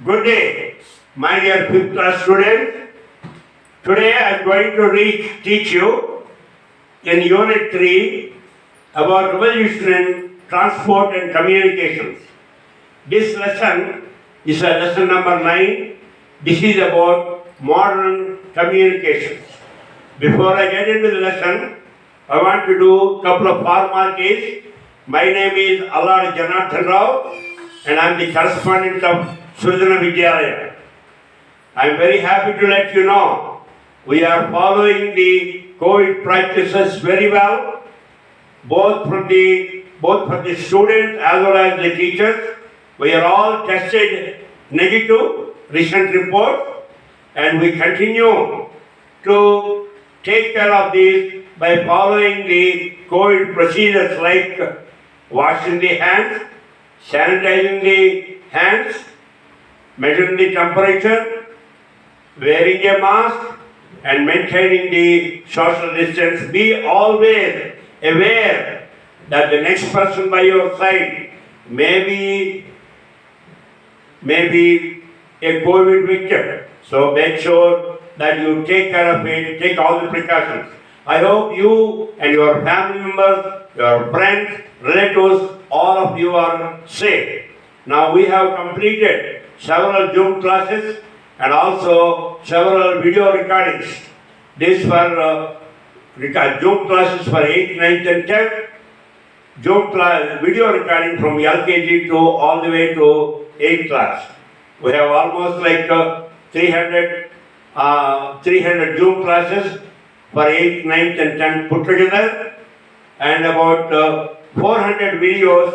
Good day, my dear fifth class students. Today I am going to teach you in Unit 3 about revolution in transport and communications. This lesson is a lesson number 9. This is about modern communications. Before I get into the lesson, I want to do a couple of formalities. My name is Allada Janardhana Rao and I am the correspondent of Sridhana Vidyalaya. I am very happy to let you know we are following the COVID practices very well, both for the students as well as the teachers. We are all tested negative, recent report, and we continue to take care of this by following the COVID procedures like washing the hands, sanitizing the hands, measuring the temperature, wearing a mask, and maintaining the social distance. Be always aware that the next person by your side may be a COVID victim. So make sure that you take care of it, take all the precautions. I hope you and your family members, your friends, relatives, all of you are safe. Now we have completed several Zoom classes and also several video recordings. These were Zoom classes for 8th, 9th and 10th. Video recording from LKG to all the way to 8th class. We have almost like 300 Zoom classes for 8th, 9th and 10th put together, and about 400 videos,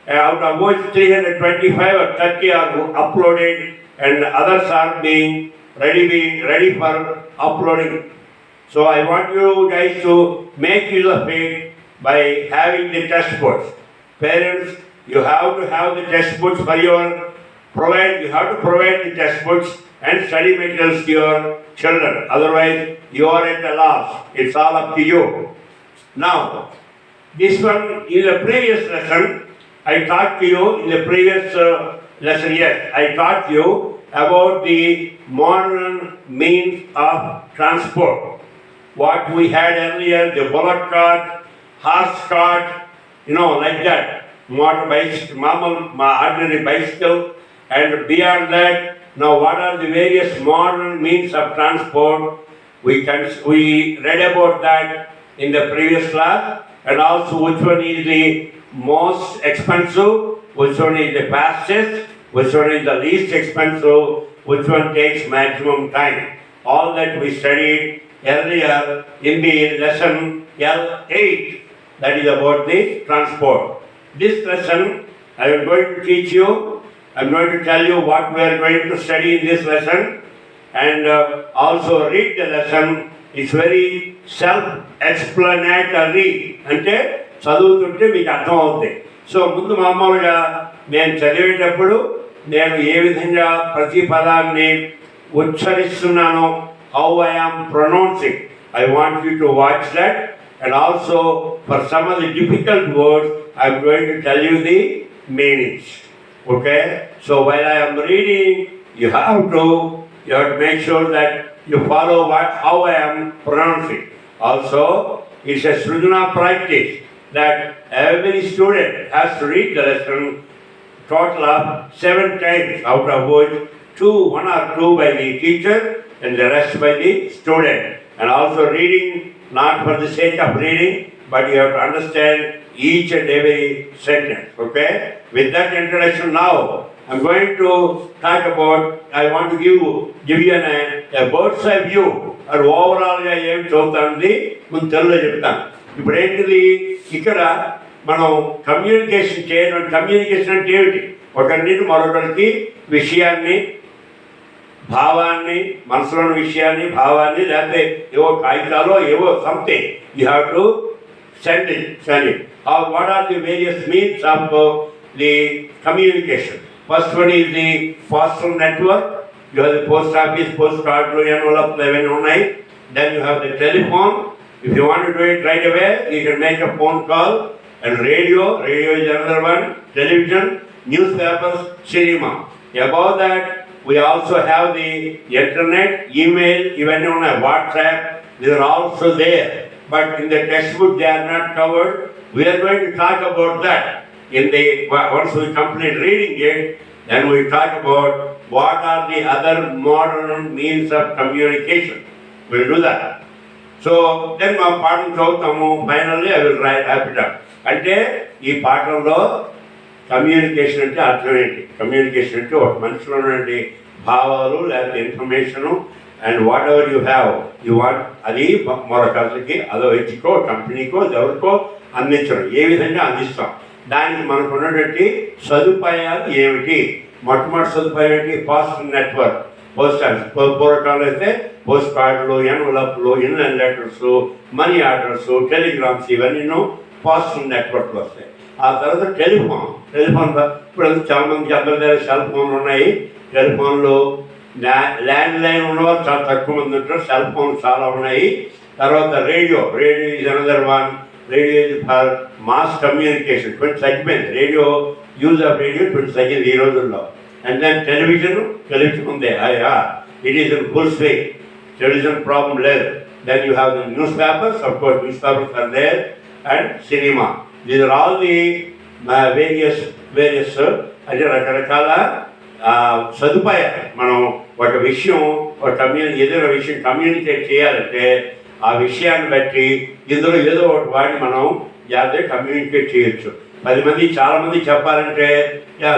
out of which 325 or 30 are uploaded and others are being ready for uploading. So I want you guys to make use of it by having the test books. Parents, you have to have the test books for you have to provide the test books and study materials to your children. Otherwise, you are at a loss. It's all up to you. Now, this one in the previous lesson, I taught you in the previous lesson, yes, I taught you about the modern means of transport. What we had earlier, the bullock cart, horse cart, like that, ordinary bicycle, and beyond that, now what are the various modern means of transport? We read about that in the previous class, and also which one is the most expensive, which one is the fastest, which one is the least expensive, which one takes maximum time. All that we studied earlier in the lesson L8, that is about the transport. This lesson I am going to teach you. I am going to tell you what we are going to study in this lesson, and also read the lesson. It's very self-explanatory. అంటే చదువుతుంటే మీకు అర్థం అవుతుంది. So ముందు మామూలుగా నేను చదివేటప్పుడు నేను ఏ విధంగా ప్రతి పదాన్ని ఉచ్చరిస్తున్నానో, how I am pronouncing. I want you to watch that, and also for some of the difficult words I am going to tell you the meanings. Okay? So while I am reading, you have to make sure that you follow how I am pronouncing. Also, it's a Sridhana practice that every student has to read the lesson total of 7 times, out of which 1 or 2 by the teacher and the rest by the student. And also reading not for the sake of reading, but you have to understand each and every sentence. Okay? With that introduction now, I'm going to talk about, I want to give you a bird's eye view, or overall గా ఏం చదువుతుంది ముందు తెలుగులో చెప్తాను. ఇప్పుడు ఏంటిది, ఇక్కడ మనం కమ్యూనికేషన్ చేయడం. కమ్యూనికేషన్ అంటే ఏమిటి? ఒకరి నుండి మరొకరికి విషయాన్ని, భావాన్ని, మనసులోని విషయాన్ని, భావాన్ని, లేకపోతే ఏవో కాగితాలో ఏవో something you have to send it. What are the various means of the communication? First one is the postal network. You have the post office, postcard, envelope, 1109. Then you have the telephone. If you want to do it right away, you can make a phone call. And radio is another one. Television, newspapers, cinema. Above that, We also have the internet, email, even on a WhatsApp, they are also there. But in the textbook they are not covered. We are going to talk about that. Once we complete reading it, then we talk about what are the other modern means of communication. We'll do that. So then మా పాఠం చదువుతాము. Finally I will wrap it up. అంటే ఈ పాఠంలో communication అంటే అర్థం ఏంటి? Communication అంటే ఒక మనిషిలో ఉన్నటువంటి భావాలు లేకపోతే information and what ever you have you want అది మరొకరికి అదో వ్యక్తికో కంపెనీకో ఎవరికో అందించడం. ఏ విధంగా అందిస్తాం? దానికి మనకు ఉన్నటువంటి సదుపాయాలు ఏమిటి? మొట్టమొదటి సదుపాయం ఏంటి? Fast network. పోస్ట్ ఆఫీస్ పూర్వకాలంలో అయితే పోస్ట్ కార్డులు, ఎన్వలప్లు, inline letters, money orders, telegrams ఇవన్నీ ఫాస్ట్ నెట్వర్క్లు వస్తాయి. ఆ తర్వాత టెలిఫోన్ ఇప్పుడు చాలామందికి అందరి దగ్గర సెల్ ఫోన్లు ఉన్నాయి. టెలిఫోన్లు ల్యాండ్ లైన్ ఉన్నవారు చాలా తక్కువ మంది ఉంటారు. సెల్ ఫోన్లు చాలా ఉన్నాయి. తర్వాత radio is another one. Radio is for mass communication. కొంచెం తగ్గిపోయింది రేడియో, యూజ్ ఆఫ్ రేడియో కొంచెం తగ్గింది ఈ రోజుల్లో. అండ్ దెన్ టెలివిజన్ ఉంది. It is in full swing. Television problem లేదు. Then you have the newspapers, of course newspapers are there, and cinema. These are all the various అంటే రకరకాల సదుపాయాలు. మనం ఒక విషయం ఏదైనా విషయం కమ్యూనికేట్ చేయాలంటే ఆ విషయాన్ని బట్టి ఇందులో ఏదో ఒకటి వాడి మనం జాగ్రత్తగా కమ్యూనికేట్ చేయొచ్చు. 10 మంది చాలామంది చెప్పాలంటే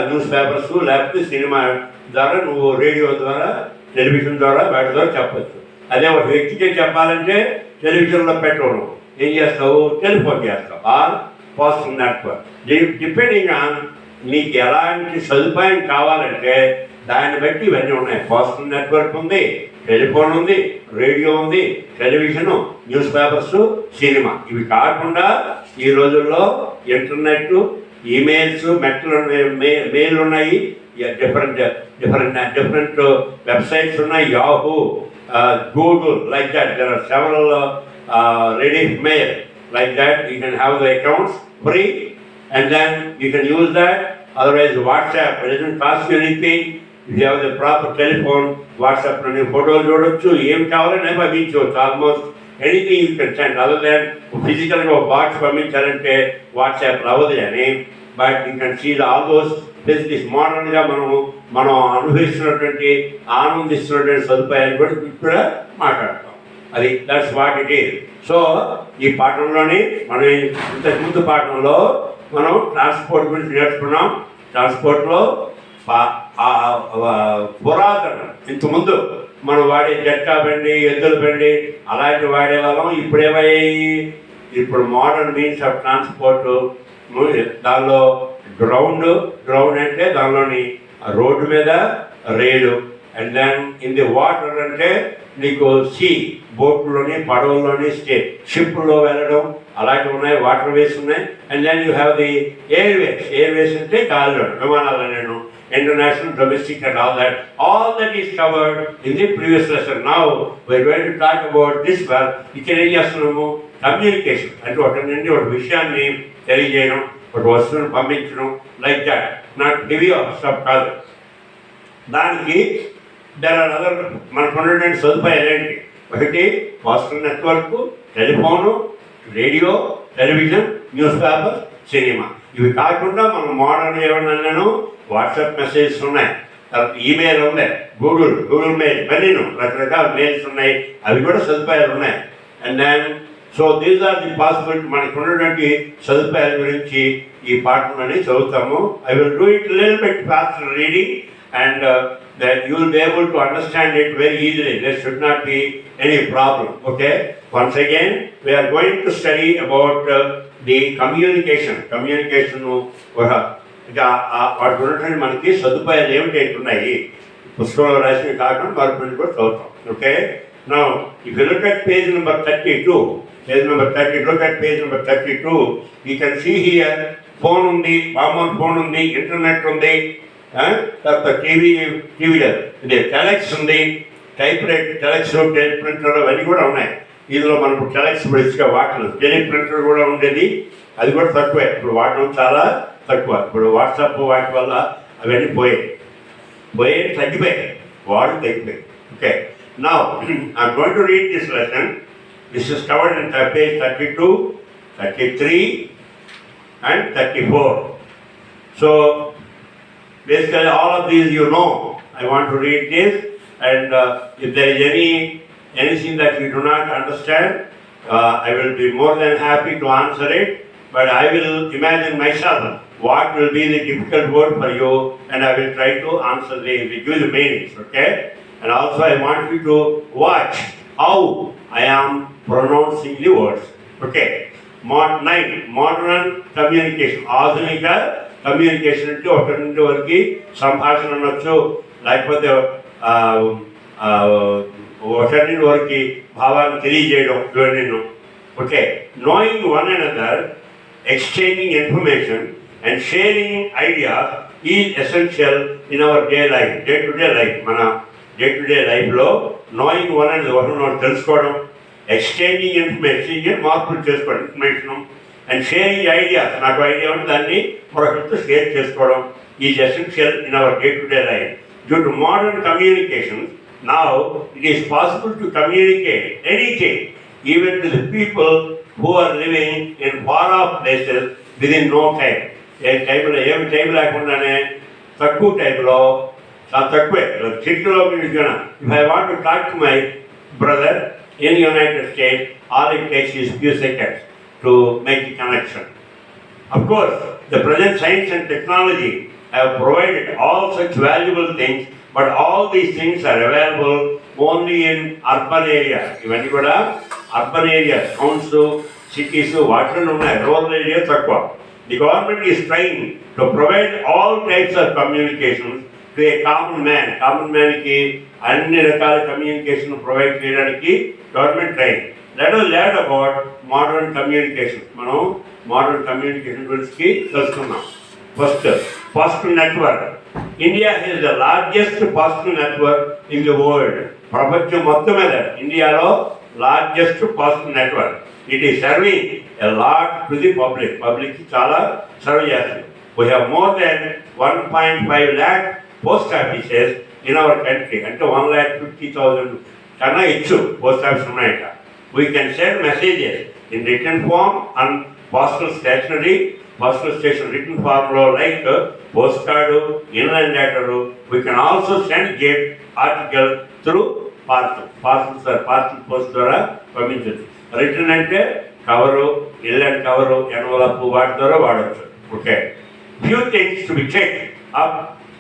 న్యూస్ పేపర్స్ లేకపోతే సినిమా ద్వారా, నువ్వు రేడియో ద్వారా, టెలివిజన్ ద్వారా, వాటి ద్వారా చెప్పచ్చు. అదే ఒక వ్యక్తికి చెప్పాలంటే టెలివిజన్లో పెట్టవు, ఏం చేస్తావు? టెలిఫోన్ చేస్తావు. Or fast network. Depending on నీకు ఎలాంటి సదుపాయం కావాలంటే దాన్ని బట్టి ఇవన్నీ ఉన్నాయి. ఫాస్ట్ నెట్వర్క్ ఉంది, టెలిఫోన్ ఉంది, రేడియో ఉంది, టెలివిజను, న్యూస్ పేపర్స్, సినిమా. ఇవి కాకుండా ఈ రోజుల్లో ఇంటర్నెట్, ఈమెయిల్స్, మెయిల్ ఉన్నాయి, డిఫరెంట్ వెబ్సైట్స్ ఉన్నాయి, Yahoo, Google, like that. There are several ready mail like that. You can have the accounts free and then you can use that. Otherwise WhatsApp, it doesn't cost you anything. If you have the proper telephone, WhatsApp lo photos చూడొచ్చు, ఏం కావాలని పంపించవచ్చు. Almost anything you can send. Other than ఫిజికల్గా ఒక box పంపించాలంటే WhatsApp అవ్వదు అని. But you can see all those facilities. మోడర్న్గా మనం అనుభవిస్తున్నటువంటి ఆనందిస్తున్నటువంటి సదుపాయాలు కూడా మాట్లాడతాం. అది that's what it is. So ఈ పాఠంలోని మనం ఇంతకుముందు పాఠంలో మనం ట్రాన్స్పోర్ట్ గురించి నేర్చుకున్నాం. ట్రాన్స్పోర్ట్లో పురాతన ఇంతకుముందు మనం వాడే జట్కా బండి, ఎద్దుల బండి అలాంటి వాడేవాళ్ళం. ఇప్పుడు మోడర్న్ మీన్స్ ఆఫ్ ట్రాన్స్పోర్ట్. దానిలో గ్రౌండ్ అంటే దానిలోని రోడ్డు మీద రైలు. And then in the water అంటే నీకు సీ, బోట్లోని, పడవల్లోని, షిప్లో వెళ్ళడం అలాంటివి ఉన్నాయి. వాటర్ వేస్ ఉన్నాయి. And then you have the airways అంటే గాలిలో విమానాలు నేను international, domestic and all that is covered in the previous lesson. Now we are going to talk about this one. ఇక్కడ ఏం చేస్తున్నాము? కమ్యూనికేషన్ అంటే ఒకటి నుండి ఒక విషయాన్ని తెలియజేయడం, ఒక వస్తువును పంపించడం, like that. Not heavy stuff కాదు. దానికి మనకు ఉన్నటువంటి సదుపాయాలు ఏంటి? ఒకటి fast network, telephone, radio, television, news paper, cinema. ఇవి కాకుండా మనం మోడర్న్ ఏమన్నాను వాట్సాప్ మెసేజెస్ ఉన్నాయి, తర్వాత ఈమెయిల్ ఉన్నాయి, గూగుల్ మెయిల్, ఇవన్నీ రకరకాల మెయిల్స్ ఉన్నాయి. అవి కూడా సదుపాయాలు ఉన్నాయి. And then so these are the possibility. మనకు ఉన్నటువంటి సదుపాయాల గురించి ఈ పాఠంలోనే చదువుతాము. I will do it little bit fast reading and that you will be able to understand it very easily. There should not be any problem. Okay, once again we are going to study about the communication వాటి ఉన్నటువంటి మనకి సదుపాయాలు ఏమిటి ఉన్నాయి పుస్తకంలో రాసినవి కాకుండా మరొకటి కూడా చదువుతాం. Okay, now if you look at page number 32, look at page number 32, you can see here phone ఉంది, మామూలు ఫోన్ ఉంది, ఇంటర్నెట్ ఉంది, తర్వాత టీవీలో ఇది టెలెక్స్ ఉంది, టెలెక్స్ టెలి ప్రింటర్ అవన్నీ కూడా ఉన్నాయి. ఇందులో మనకు టెలెక్స్ బెస్ట్గా వాడలేదు. టెలి ప్రింటర్ కూడా ఉండేది, అది కూడా తక్కువే. ఇప్పుడు వాడడం చాలా తక్కువ. ఇప్పుడు వాట్సాప్ వాటి వల్ల అవన్నీ పోయాయి. పోయేది తగ్గిపోయాయి, వాడు తగ్గిపోయాయి. Okay, now I'm going to read this lesson. This is covered in page 32, 33 and 34. So basically all of these you know. I want to read this, and if there is anything that you do not understand, I will be more than happy to answer it, but I will imagine myself what will be the difficult word for you, and I will try to answer give the meanings, okay? And also I want you to watch how I am pronouncing the words, okay? 9, modern communication. ఆధునిక communication అంటే ఒకరి నుండి వరకు సంభాషణ అనొచ్చు, లేకపోతే ఒకరి వరకు భావాన్ని తెలియజేయడం, ఇవన్నీ. Okay, knowing one another, exchanging information and sharing ideas is essential in our day to day life. మన డే టు డే లైఫ్లో నోయింగ్ వన్ అనేది ఒకరినొకరు తెలుసుకోవడం, ఎక్స్చేంజింగ్ ఇన్ఫర్మేషన్ మార్పులు చేసుకోవడం, ఇన్ఫర్మేషన్ అండ్ షేరింగ్ ఐడియాస్. నాకు ఐడియా ఉంటే దాన్ని మరొకరితో షేర్ చేసుకోవడం is essential in our day to day life. Due to modern communications now it is possible to communicate anything, even to the people who are living in far off places within no time. ఏమి time లేకుండానే తక్కువ టైంలో, చాలా తక్కువే చిటికలో if I want to talk to my brother in United States, all it takes is few seconds to make the connection. Of course, the present science and technology have provided all such valuable things, but all these things are available only in urban areas. ఇవన్నీ కూడా urban areas, towns, cities, వాటిలో ఉన్నాయి. Rural area తక్కువ. The government is trying to provide all types of communications to a common man. Common మ్యాన్కి అన్ని రకాల communication provide చేయడానికి government train. Let us learn about modern communication. మనం modern communication గురించి తెలుసుకున్నాం. First network. India is the largest postal network in the world. ప్రపంచం మొత్తం మీద ఇండియాలో largest postal network. It is serving a lot to the పబ్లిక్కి చాలా serve చేస్తుంది. We have more than 1.5 lakh post offices in our country. అంటే 1,50,000 కన్నా ఇచ్చు పోస్ట్ ఆఫీస్ ఉన్నాయట. We can send messages in return form and postal stationery, postal station written form like postcard, inland letter. We can also send gift article through parcels or parcel post ద్వారా పంపించవచ్చు. Return అంటే cover, inland cover, envelope వాటి ద్వారా వాడచ్చు. Okay, few things to be check up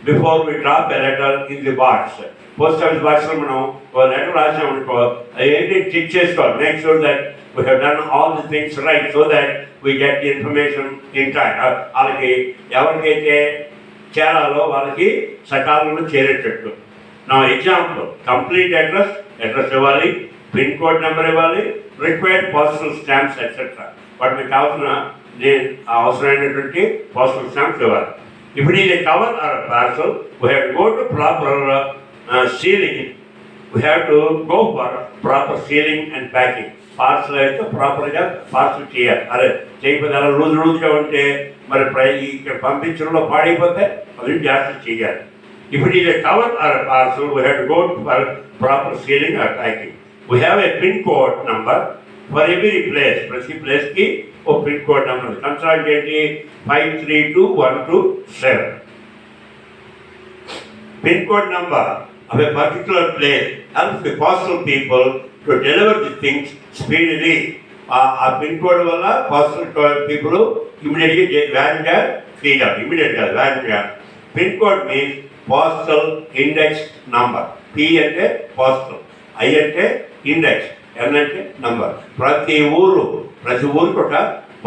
before we drop a letter in the box. Post office బాక్స్లో మనం ఒక letter రాసామనుకో, అది ఏంటి చెక్ చేసుకోవాలి. Make sure that we have done all the things right so that we get the information in time. వాళ్ళకి ఎవరికైతే చేరాలో వాళ్ళకి సకాలంలో చేరేటట్టు. నా ఎగ్జాంపుల్, కంప్లీట్ అడ్రస్ ఇవ్వాలి, పిన్ కోడ్ నెంబర్ ఇవ్వాలి, రిక్వైర్డ్ పోస్టల్ స్టాంప్స్ ఎట్సెట్రా. వాటి మీకు కావాల్సిన అవసరమైనటువంటి పోస్టల్ స్టాంప్స్ ఇవ్వాలి. ఇప్పుడు ఇది cover or parcel, we have to go to proper sealing. We have to go for proper sealing and packing. Parcel అయితే ప్రాపర్గా పార్సల్ చేయాలి. అదే చేయకపోతే అలా రోజుగా ఉంటే మరి ఇక్కడ పంపించడంలో పాడైపోతే అది జాగ్రత్త చేయాలి. ఇప్పుడు ఇది cover or parcel, we have to go for proper sealing or packing. We have a pin code number for every place. ప్రతి ప్లేస్కి ఓ పిన్ కోడ్ నెంబర్. కన్సల్ట్ ఏంటి? 532127. Pin code number of a particular place helps the postal people to deliver the things speedily. ఆ pin code వల్ల postal people ఇమీడియట్గా వ్యాన్గా feel అవ్వాలి. ఇమీడియట్గా వ్యాన్గా. Pin code means postal index number. P అంటే postal, I అంటే ఇండెక్స్, ఎన్ అంటే నంబర్. ప్రతి ఊరికి ఒక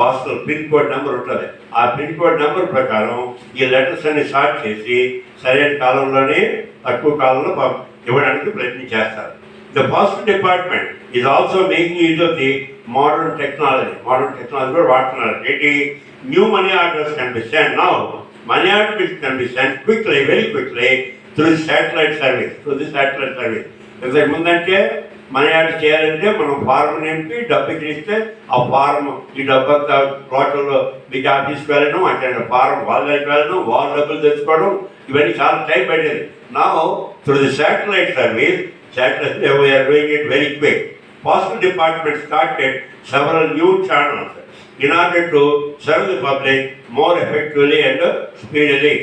పోస్టల్ పిన్ కోడ్ నెంబర్ ఉంటుంది. ఆ పిన్ కోడ్ నెంబర్ ప్రకారం ఈ లెటర్స్ అన్ని సార్ట్ చేసి సరైన కాలంలోనే తక్కువ కాలంలో ఇవ్వడానికి ప్రయత్నం చేస్తారు. The postal department is also making use of the modern technology. కూడా వాడుతున్నారు. ఏంటి? New money orders can be send now. Money orders can be send quickly, very quickly through satellite service. ఇంతకు ముందంటే మనీ ఆర్డర్ చేయాలంటే మనం form నింపి డబ్బు ఇస్తే ఆ ఫారం, ఈ డబ్బంతా టోటల్ మీకు ఆఫీస్కి వెళ్ళడం, అక్కడ ఫారం వాళ్ళ దగ్గరికి వెళ్ళడం, వాళ్ళ డబ్బులు తెచ్చుకోవడం, ఇవన్నీ చాలా టైం పట్టేది. Now, through the satellite service, we are doing it very quick. Postal department started several new channels in order to serve the public more effectively and speedily.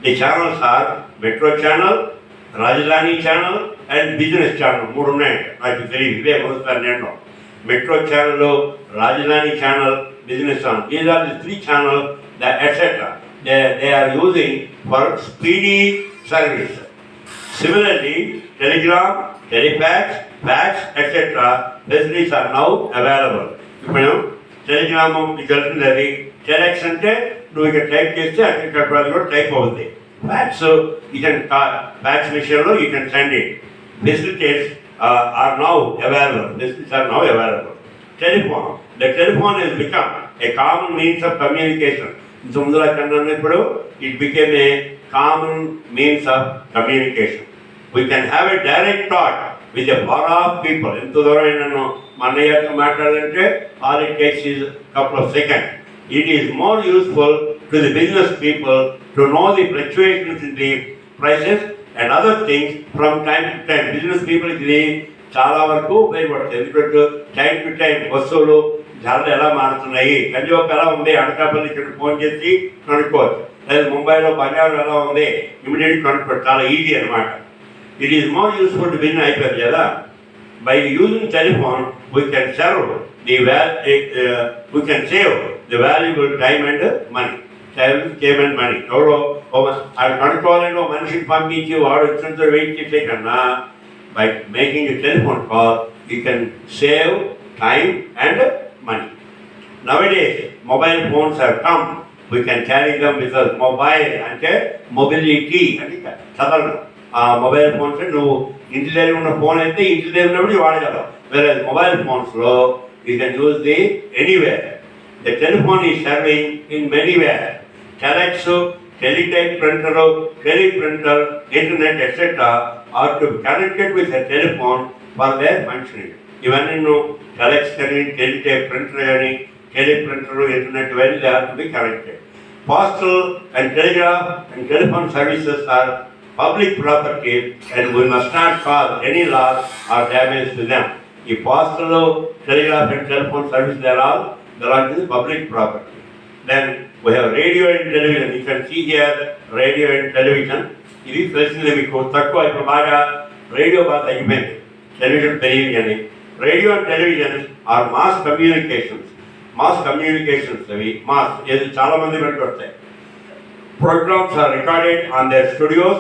The channels are Metro Channel, Rajdhani Channel, and Business Channel. నాకు తెలియదు, ఇదే మొదటిసారి నేను Metro Channel, Rajdhani Channel, Business Channel. These are the three channels that etc. They are using for speedy service. Similarly, telegram, telefax, fax, etc. facilities are now available. ఇప్పుడు Telegram మీకు తెలుస్తుంది, telex అంటే నువ్వు ఇక్కడ టైప్ చేస్తే అక్కడ కూడా type అవుతుంది. ఫ్యాక్స్ యూ కెన్ ఫ్యాక్స్ విషయంలో you can send it. Facilities are now available. Facilities are now available. Telephone. The telephone has become a common means of communication. ముందులా కన్నా ఇప్పుడు it became a common means of communication. We can have a direct talk with a lot of people. ఎంత దూరమైన నన్ను మా అన్నయ్యతో మాట్లాడాలంటే all it takes is a couple of seconds. It is more useful to the business people to know the fluctuations in the prices and other things from time to time. Business people ఇది చాలా వరకు ఉపయోగపడుతుంది. ఎందుకంటే time to time వస్తువులు ధరలు ఎలా మారుతున్నాయి, కందిపప్పు ఎలా ఉంది, అనకాపల్లి ఇక్కడ ఫోన్ చేసి కనుక్కోవచ్చు. లేదా ముంబైలో బంగారం ఎలా ఉంది, ఇమీడియట్గా కనుక్కోవచ్చు. చాలా ఈజీ అనమాట. It is more useful to business అయిపోయింది కదా. By using telephone we can serve we can save the valuable time and money. Time and money. ఎవరో అది కనుక్కోవాలని ఒక మనిషిని పంపించి వాడు వచ్చినంత వెయిట్ చేసే కన్నా by making a telephone call you can save time and money. Nowadays, mobile phones have come. We can carry them with us. Mobile అంటే mobility అంటే చదవడం. మొబైల్ ఫోన్స్ నువ్వు ఇంటి దగ్గర ఉన్న ఫోన్ అయితే ఇంటి దగ్గర ఉన్నప్పుడు వాడగలవు. వేరే మొబైల్ ఫోన్స్లో you can use the anywhere. The telephone is serving in many where. Telex, teletype printer, teleprinter, internet etcetera are to connected with a telephone for their functioning. ఇవన్నీ నువ్వు టెలెక్స్ కానీ, teletype printer కానీ, teleprinter, internet ఇవన్నీ they have to be connected. Postal and telegraph and telephone services are public property and we must not cause any loss or damage to them. The postal, telegraph and telephone service, they all belong to the public property. Then we have radio and television. You can see here radio and television. ఇది తెలిసిందే మీకు. తక్కువ ఇప్పుడు బాగా radio బాగా తగ్గిపోయింది, television పెరిగింది అని. Radio and television are mass communications. అవి మాస్ ఏది చాలా మంది బట్టి వస్తాయి. Programs are recorded on their studios,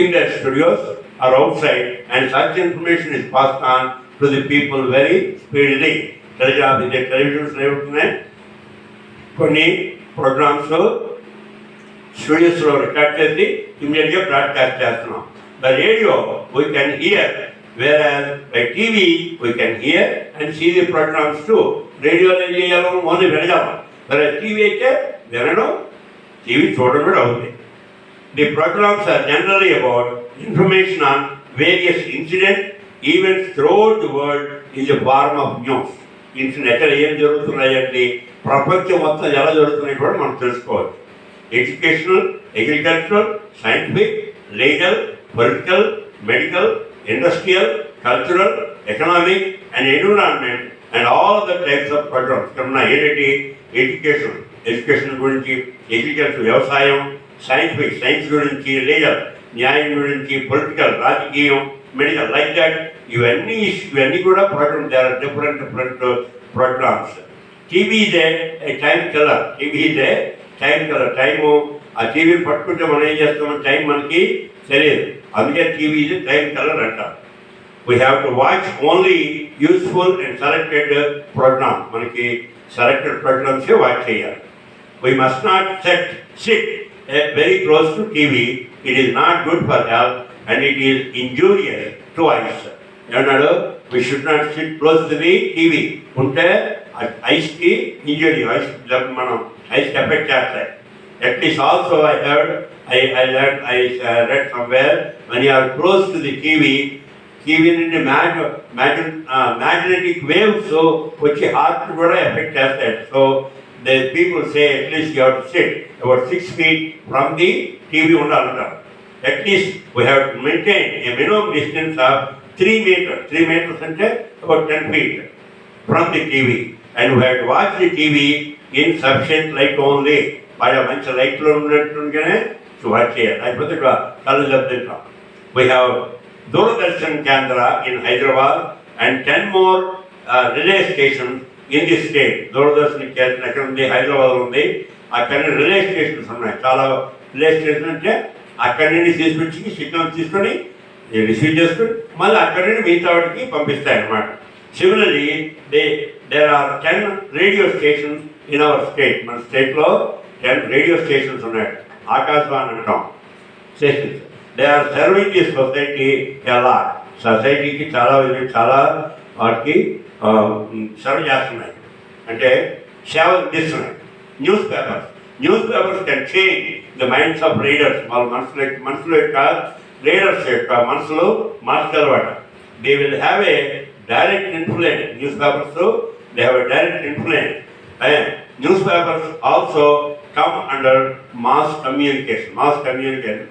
in their studios or outside, and such information is passed on to the people very speedily. Televisions ఏమవుతున్నాయి, కొన్ని ప్రోగ్రామ్స్ స్టూడియోస్లో record చేసి ఇమ్మీడియట్గా బ్రాడ్కాస్ట్ చేస్తున్నాం. The radio we can hear, whereas by TV we can hear and see the programs too. రేడియోలో ఏం చేయాలో only వినగలం, మరి టీవీ అయితే వినడం, టీవీ చూడడం కూడా అవుతుంది. The programmes are generally about information on various incidents, events throughout the world in the form of news. Incident ఎక్కడ ఏం జరుగుతున్నాయండి, ప్రపంచం మొత్తం ఎలా జరుగుతున్నాయి కూడా మనం తెలుసుకోవచ్చు. Educational, agricultural, scientific, legal, political, medical, industrial, cultural, economic and environment and all the types of programs. Kamna education gurinchi, agriculture, వ్యవసాయం, scientific, science gurinchi, legal, న్యాయం గురించి, political, రాజకీయం, medical, like that. ఇవన్నీ కూడా programs. There are different programs. TV is a time killer. Time ఆ టీవీని పట్టుకుంటే మనం ఏం చేస్తామని టైం మనకి తెలియదు. అందుకే టీవీ ఇది టైం కలర్ అంటారు. We have to watch only useful and selected program. మనకి సెలెక్టెడ్ ప్రోగ్రామ్సే వాచ్ చేయాలి. We must not sit very close to TV. It is not good for health and it is injurious to eyes. ఏమన్నాడు, we should not sit close to the TV. ఉంటే ఐస్కి injury, మనం ఐస్కి effect చేస్తాయి. At least also I read somewhere, when you are close to the TV in the magnetic waves, so which heart కూడా effect చేస్తాయి. So the people say at least you have to sit about 6 feet from the TV ఉండాలంటారు. At least we have to maintain a minimum distance of 3 meters. 3 meters అంటే about 10 feet from the TV. And we have to watch the TV in sufficient light only. బాగా మంచి లైట్లో ఉన్నట్టుగానే watch చేయాలి, లేకపోతే కళ్ళు దెబ్బతింటాం. We have Doordarshan Kendra in Hyderabad and 10 more relay stations in the state. Doordarshan Kendra ఎక్కడ ఉంది, హైదరాబాద్ ఉంది. అక్కడ రిలే స్టేషన్స్ ఉన్నాయి, చాలా రిలే స్టేషన్ అంటే అక్కడి నుండి తీసుకొచ్చి సిగ్నల్ తీసుకొని రిసీవ్ చేసుకొని మళ్ళీ అక్కడి నుండి మిగతా వాటికి పంపిస్తాయి అన్నమాట. Similarly there are 10 radio stations in our state. మన స్టేట్లో 10 రేడియో స్టేషన్స్ ఉన్నాయి, ఆకాశవాణి అంటాం stations. They are serving the society ఎలా, సొసైటీకి చాలా వాటికి సర్వ్ చేస్తున్నాయి, అంటే సేవ అందిస్తున్నాయి. Newspapers can change the minds of readers. వాళ్ళ మనసుల యొక్క రీడర్స్ యొక్క మనసులో మార్చగలవాట. They will have a direct influence. Newspapers they have a direct influence. Newspapers also come under mass communication.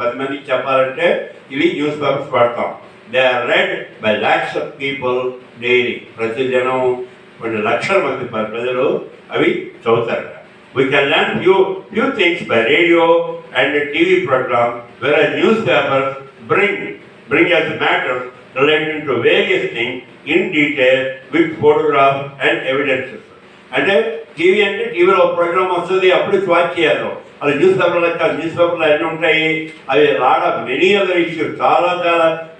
10 మందికి చెప్పాలంటే ఇవి న్యూస్ పేపర్స్ వాడతాం. They are read by lakhs of people daily. ప్రతిదినం కొన్ని లక్షల మంది ప్రజలు అవి చదువుతారు. We can learn few things by radio and a TV program, whereas newspapers bring us matters relating to various things in detail with photographs and evidences. అంటే టీవీలో programme వస్తుంది, అప్పుడు వాచ్ చేయాలి. అది న్యూస్ పేపర్లో అన్నీ ఉంటాయి. అవి lot of many other issues, చాలా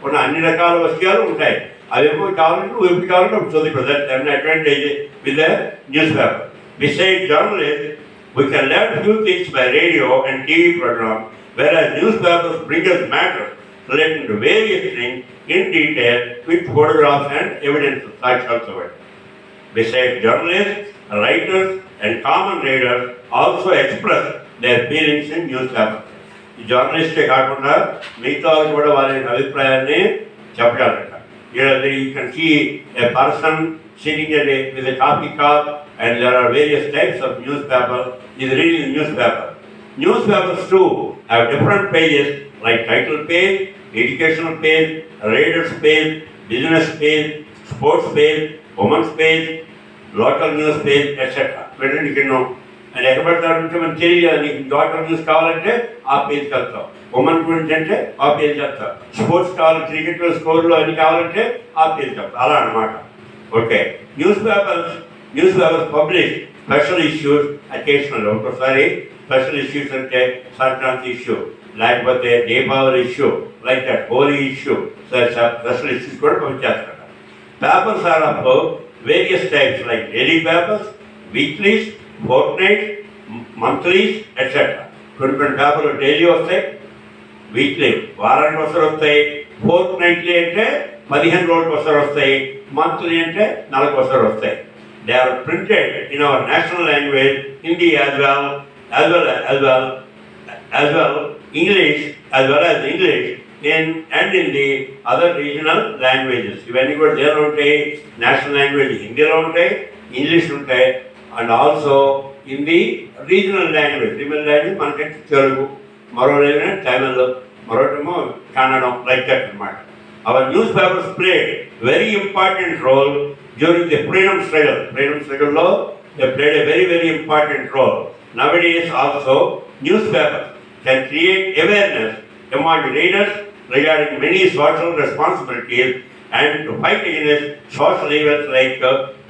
ఉన్న అన్ని రకాల విషయాలు ఉంటాయి. అవేమో కావాలంటే ఎప్పుడు కావాలంటే అప్పుడు చదువుకోవాలి. Advantage with the news paper. Besides journalists, we can learn few things by radio and TV programs, whereas newspapers bring us matters relating to various things in detail with photographs and evidences. Besides journalists, writers and common readers also express their feelings in newspapers. ఈ జర్నలిస్టే కాకుండా మిగతా వాళ్ళు కూడా వారి అభిప్రాయాన్ని చెప్పగలరట. You can see a person sitting with a coffee cup, and there are various types of newspapers. He is reading the newspaper. Newspapers too have different pages like title page, educational page, readers page, business page, sports page, women's page, local news page, etc. Whether you can know. And ఎక్కడపడితే మనం తెలియదు, నీకు local news కావాలంటే ఆ పేజ్కి వెళ్తాం, women గురించి అంటే ఆ పేజ్కి వెళ్తాం, స్పోర్ట్స్ కావాలి, క్రికెట్ స్కోర్లు అన్ని కావాలంటే ఆ పేజ్కి వెళ్తాం, అలా అనమాట. Okay, news papers publish special issues occasional. ఒక్కోసారి స్పెషల్ ఇష్యూస్ అంటే సంక్రాంతి ఇష్యూ, లేకపోతే Deepavali issue, like that Holi issue, special issues కూడా పంపించేస్తారు. Papers are of various types like daily papers, weeklies, fortnight, monthlies etcetera. కొన్ని పేపర్లు డైలీ వస్తాయి, వీక్లీ వారానికి ఒకసారి వస్తాయి, ఫోర్ట్నైట్లీ అంటే 15 రోజులకు ఒకసారి వస్తాయి, మంత్లీ అంటే 4 ఒకసారి వస్తాయి. They are printed in our national language Hindi as well English and in the other regional languages. ఇవన్నీ కూడా దేనిలో ఉంటాయి? నేషనల్ లాంగ్వేజ్ హిందీలో ఉంటాయి, ఇంగ్లీష్ ఉంటాయి, and also in the regional language మనకంటే తెలుగు, మరో language Tamil, మరొకటేమో Kannadam, like that అనమాట. Our newspapers played very important role during the freedom struggle. They played a very, very important role. Nowadays also, newspapers can create awareness among readers regarding many social responsibilities and to fight against social evils like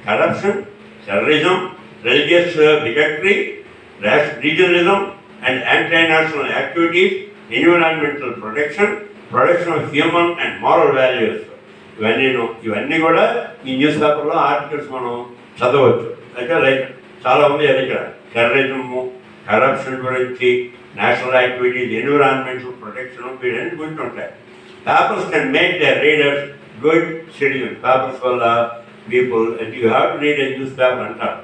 corruption, terrorism, religious bigotry, regionalism, and anti-national activities, environmental protection of human and moral values. ఇవన్నీ కూడా ఈ news పేపర్లో articles మనం చదవచ్చు. అయితే like చాలా ఉంది అది ఇక్కడ టెర్రరిజము, కరప్షన్ గురించి, నేషనల్ యాక్టివిటీస్, ఎన్విరాన్మెంటల్ ప్రొటెక్షన్, వీటన్ని గురించి ఉంటాయి. Papers can make the readers good citizen. Papers వల్ల people and you have to read a newspaper అంటారు,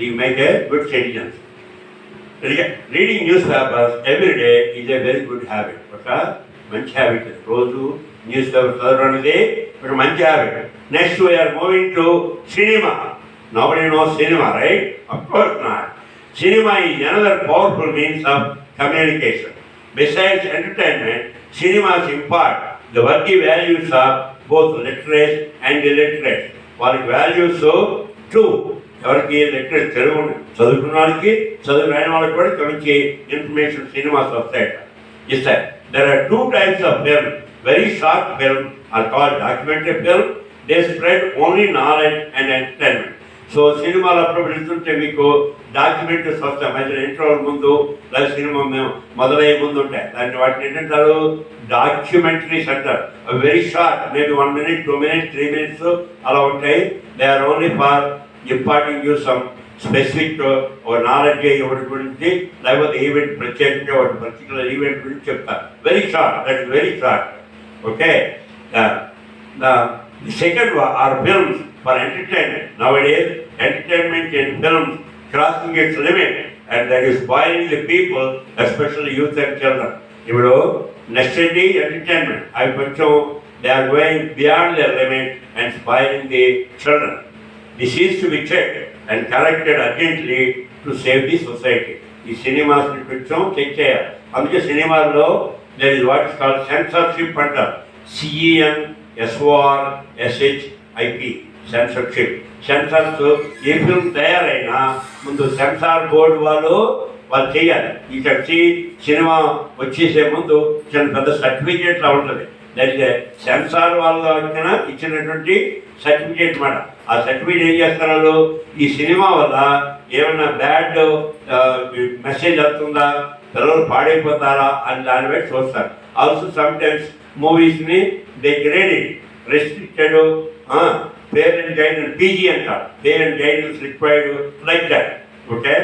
you make a good citizens. Reading newspapers every day is a very good habit. ఒక మంచి habit. రోజు news paper చదవడం అనేది ఒక మంచి habit. Next we are moving to cinema. Nobody knows cinema, right? Of course not. Cinema is another powerful means of communication. Besides entertainment, cinemas impart the worthy values of both literate and illiterate. వాళ్ళకి values two ఎవరికి literate చదువుకున్న వాళ్ళకి చదువు రాని వాళ్ళకి కూడా ఇక్కడ నుంచి ఇన్ఫర్మేషన్ సినిమాస్ వస్తాయట ఇస్తాయి. There are two types of film. Very short film are called documentary film. They spread only knowledge and entertainment. So సినిమాలు అప్పుడు వెళ్తుంటే మీకు డాక్యుమెంటరీస్ వస్తాయి మధ్యలో ఇంటర్వల్ ముందు లేదా సినిమా మొదలయ్యే ముందు ఉంటాయి. దాన్ని వాటిని ఏంటంటారు డాక్యుమెంటరీస్ అంటారు. Very short, maybe 1 minute 2 minutes 3 minutes అలా ఉంటాయి. They are only for imparting you some specific ఒక నాలెడ్జ్ ఒకటి గురించి లేకపోతే ఈవెంట్ ప్రత్యేకంగా ఒక పర్టికులర్ ఈవెంట్ గురించి చెప్తారు. Very short, that is very short. Okay, the second are films for entertainment. Nowadays, entertainment in films crossing its limit and that is spoiling the people, especially youth and children. ఇప్పుడు next ఏంటి entertainment, అవి కొంచెం they are going beyond their limit and spoiling the children. This is to be checked and corrected urgently to save the society. ఈ సినిమాస్ని కొంచెం check చేయాలి. అందుకే సినిమాల్లో there is what is called censorship అంటారు. CENSORSHIP, censorship. Sensors a film తయారైనా ముందు censor board వాళ్ళు చేయాలి. ఇక్కడ సినిమా వచ్చేసే ముందు చిన్న పెద్ద సర్టిఫికేట్లా ఉంటుంది. దానికి సెన్సార్ వాళ్ళ ఇచ్చినటువంటి సర్టిఫికేట్ మాట. ఆ సర్టిఫికేట్ ఏం చేస్తారు వాళ్ళు, ఈ సినిమా వల్ల ఏమైనా బ్యాడ్ మెసేజ్ వస్తుందా, పిల్లలు పాడైపోతారా అని దాని బట్టి చూస్తారు. ఆల్సో సమ్ టైమ్స్ మూవీస్ని they graded restricted parent guidance PG అంటారు. Parent guidance required like that. Okay,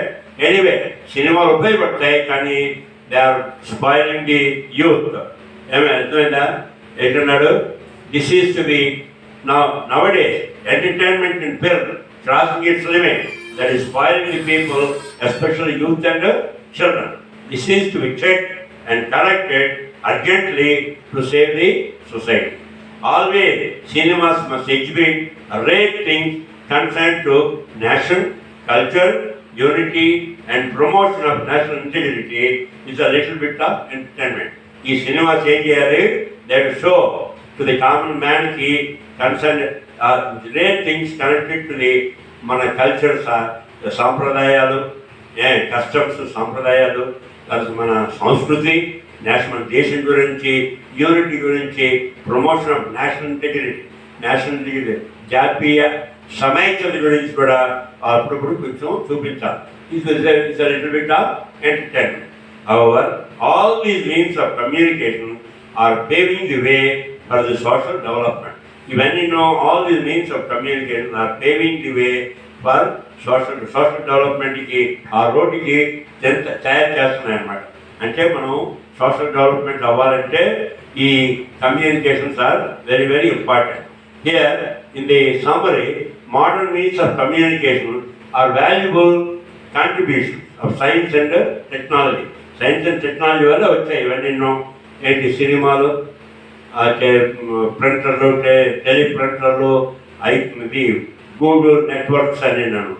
anyway సినిమాలు ఉపయోగపడతాయి కానీ they are spoiling the youth. ఏమైనా అర్థమైందా ఏంటన్నాడు? This is to be nowadays entertainment in film crossing its limit, that is spoiling the people, especially youth and children. This is to be checked and corrected urgently to save the society. Always cinemas must exhibit rare things concerned to nation, culture, unity and promotion of national integrity is a little bit of entertainment. ఈ cinema change చేయాలి. They show to the common మ్యాన్కి concern rare things connected to the మన cultures, సాంప్రదాయాలు, customs, సాంప్రదాయాలు, మన సంస్కృతి, మన దేశం గురించి, యూనిటీ గురించి, ప్రమోషన్ ఆఫ్ నేషనల్ ఇంటిగ్రిటీ, జాతీయ సమైక్యత గురించి కూడా అప్పుడప్పుడు కొంచెం చూపించాలి. It's little bit of entertainment. However, all these means of communication are paving the way for the social development. Ivanni all these means of communication are paving the way for social development ki aa road ki తయారు చేస్తున్నాయి అన్నమాట. అంటే మనం social development అవ్వాలంటే ఈ communications are very very important. Here in the summary, modern means of communication are valuable contributions of science and technology. Science and technology వల్ల వచ్చాయి ఇవన్నీ. ఏంటి సినిమాలు, ప్రింటర్లు, టెలిప్రింటర్లు, ఇది గూగుల్ నెట్వర్క్స్ అని. నన్ను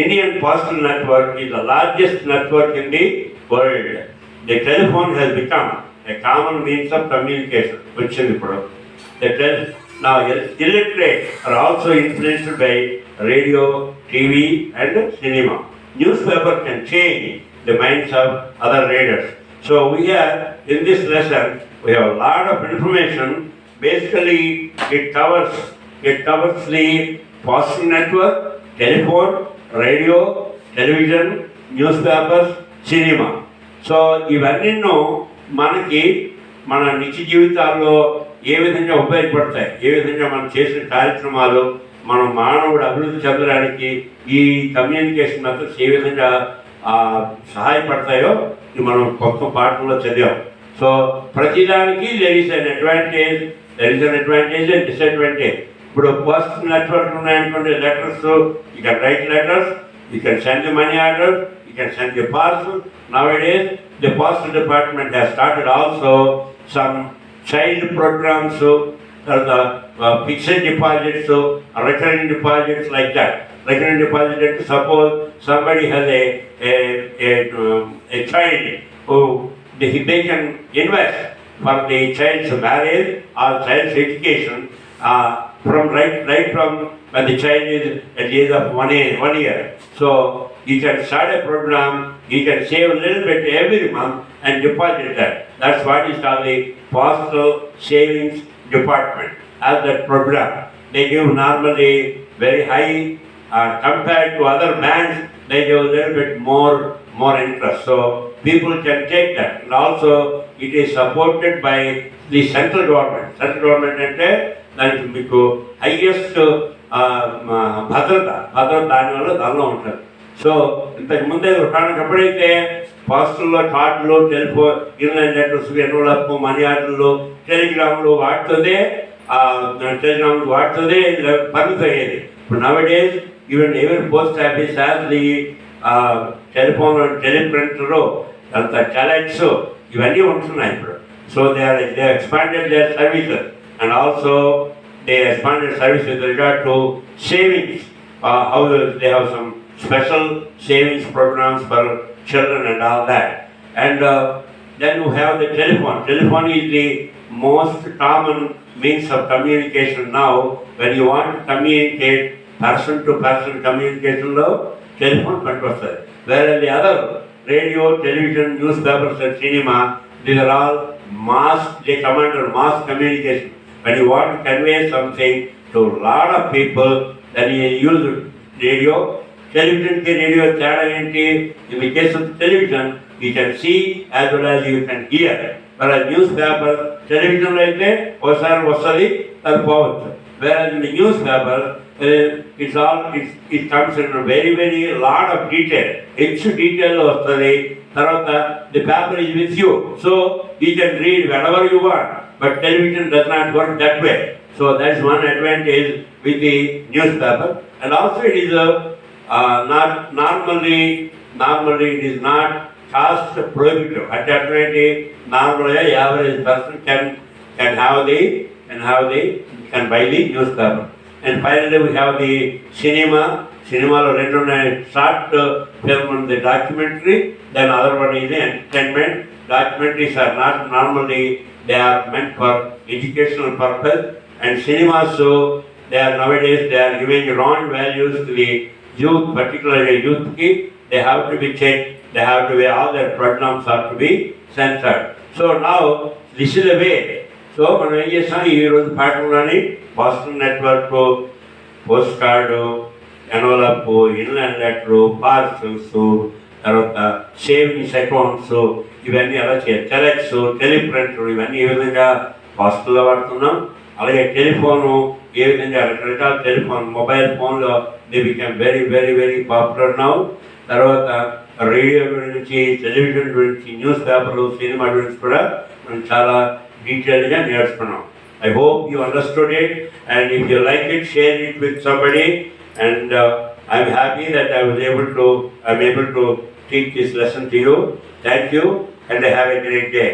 Indian postal network is the largest network in the world. The telephone has become a common means of communication వచ్చింది ఇప్పుడు. Now, illiterate are also influenced by radio, TV and cinema. Newspaper can change the minds of other readers. So we have, in this lesson, we have a lot of information. Basically, it covers the postal network, telephone, radio, television, newspapers, cinema. So ఇవన్నీ మనకి మన నిత్య జీవితాల్లో ఏ విధంగా ఉపయోగపడతాయి, ఏ విధంగా మనం చేసిన కార్యక్రమాలు మనం మానవుడు అభివృద్ధి చెందడానికి ఈ కమ్యూనికేషన్ మెథడ్స్ ఏ విధంగా సహాయపడతాయో ఇది మనం కొత్త పాఠంలో చదివాం. సో ప్రతిదానికి there is an advantage and disadvantage. ఇప్పుడు పోస్టల్ నెట్వర్క్ ఉన్నాయనుకోండి, letters, you can write letters, you can send the money order, you can send the parcel. Nowadays the postal department has started also some child programs, the fixed deposits, recurring deposits like that. Recurring deposit, suppose somebody has a child who they can invest for the child's marriage or child's education from right from when the child is at the age of 1 year. So you can start a program, you can save a little bit every month and deposit that. That's what is called the postal savings department as that program. They give normally very high compared to other banks. They give a little bit more interest. So people can take that. And also it is supported by the central government. Central government అంటే దానికి మీకు highest భద్రత దానిలో ఉంటుంది. So ఇంతకు ముందే ఉదాహరణకు ఎప్పుడైతే పోస్టుల్లో కార్డులు telephone inland letters envelope money ఆర్డర్లు టెలిగ్రాములు వాడుతుందే పరిమితం అయ్యేది. ఇప్పుడు nowadays even post office has the telephone teleprinter అంత టెలెక్స్ ఇవన్నీ ఉంటున్నాయి ఇప్పుడు. So they expanded their services and also they expanded service with regard to savings. How they have some special savings programs for children and all that. And then you have the telephone. Telephone is the most common means of communication now. When you want to communicate person to person communication, telephone controls. Whereas the other radio, television, newspapers and cinema, these are all mass. They command mass communication. When you want to convey something to a lot of people, then you use radio. Television ke radio teda enti. In the case of television, you can see as well as you can hear. Whereas newspaper, television అయితే ఒకసారి వస్తుంది అది పోవచ్చు. Whereas in the newspaper, it comes in a very lot of detail. Each detail వస్తుంది. తర్వాత the paper is with you, so you can read whenever you want. But television does not work that way. So that's one advantage with the newspaper. And also it is not normally it is not cost prohibitive. At that point, normally average person can buy the newspaper. And finally we have the cinema. Cinema lo rendu short film and the documentary. Then other one is the entertainment. Documentaries are not normally, they are meant for educational purpose, and cinemas, so they are nowadays they are giving wrong values to the youth, particularly youth. They have to be checked, they have to be, all their programs have to be censored. So now this is the way. So మనం ఏం చేస్తాం ఈరోజు పాఠంలోని బాస్టన్ network, post card, envelope, inland letter, parcels, తర్వాత savings accounts, ఇవన్నీ అలా చేయాలి. టెలెక్స్, టెలిప్రింటర్ ఇవన్నీ ఏ విధంగా పోస్టుల్లో వాడుతున్నాం. అలాగే టెలిఫోను ఏ విధంగా రకరకాల టెలిఫోన్, మొబైల్ ఫోన్లో they become very popular now. తర్వాత రేడియో గురించి, టెలివిజన్ గురించి, న్యూస్ పేపర్లు, సినిమా గురించి కూడా మనం చాలా డీటెయిల్గా నేర్చుకున్నాం. I hope you understood it, and if you like it, share it with somebody. And I'm happy that I'm able to teach this lesson to you. Thank you, and have a great day.